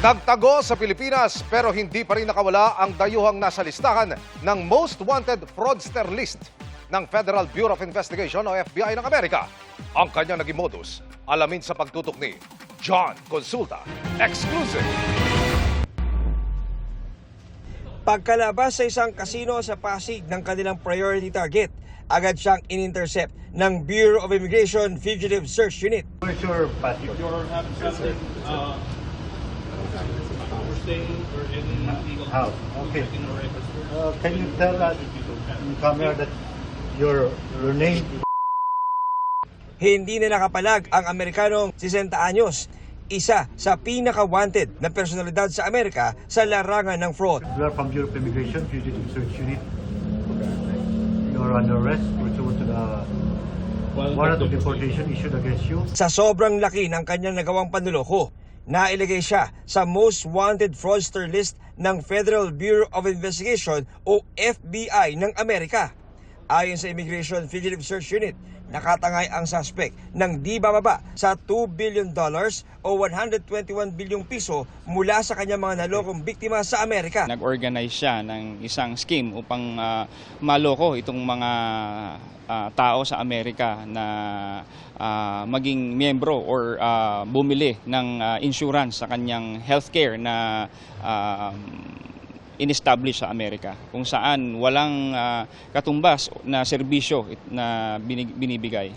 Nagtago sa Pilipinas pero hindi pa rin nakawala ang dayuhang nasa listahan ng Most Wanted Fraudster List ng Federal Bureau of Investigation o FBI ng Amerika. Ang kanyang naging modus, alamin sa pagtutok ni John Consulta. Exclusive! Pagkalabas sa isang kasino sa Pasig ng kanilang priority target, agad siyang in-intercept ng Bureau of Immigration Fugitive Search Unit. Where's your passport? You're having something, we're staying or any legal How? Okay. in a record. Can you tell us in camera that your name? Hindi na nakapalag ang Amerikanong 60 anyos, isa sa pinaka-wanted na personalidad sa Amerika sa larangan ng fraud. You are from Bureau of Immigration Fugitive Search Unit. You are under arrest pursuant to the warrant of deportation issued against you. Sa sobrang laki ng kanyang nagawang panluloko, nailagay siya sa Most Wanted Fraudster List ng Federal Bureau of Investigation o FBI ng Amerika. Ayon sa Immigration Fugitive Search Unit, nakatangay ang suspect ng di bababa sa $2 billion o 121 bilyong piso mula sa kanyang mga nalokong biktima sa Amerika. Nag-organize siya ng isang scheme upang maloko itong mga tao sa Amerika na maging miyembro or bumili ng insurance sa kanyang healthcare na in-establish sa Amerika, kung saan walang katumbas na serbisyo na binibigay.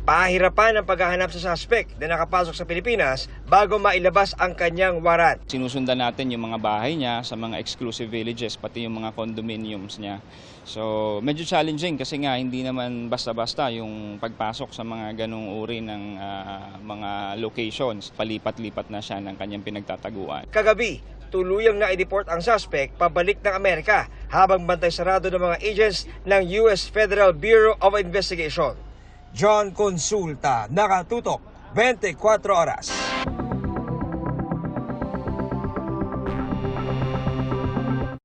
Pahirapan ang paghahanap sa suspect na nakapasok sa Pilipinas bago mailabas ang kanyang warrant. Sinusundan natin yung mga bahay niya sa mga exclusive villages, pati yung mga condominiums niya. So medyo challenging kasi nga hindi naman basta-basta yung pagpasok sa mga ganong uri ng mga locations. Palipat-lipat na siya ng kanyang pinagtataguan. Kagabi, tuluyang na-deport ang suspect pabalik ng Amerika habang bantay sarado ng mga agents ng US Federal Bureau of Investigation. John Consulta, nakatutok 24 oras.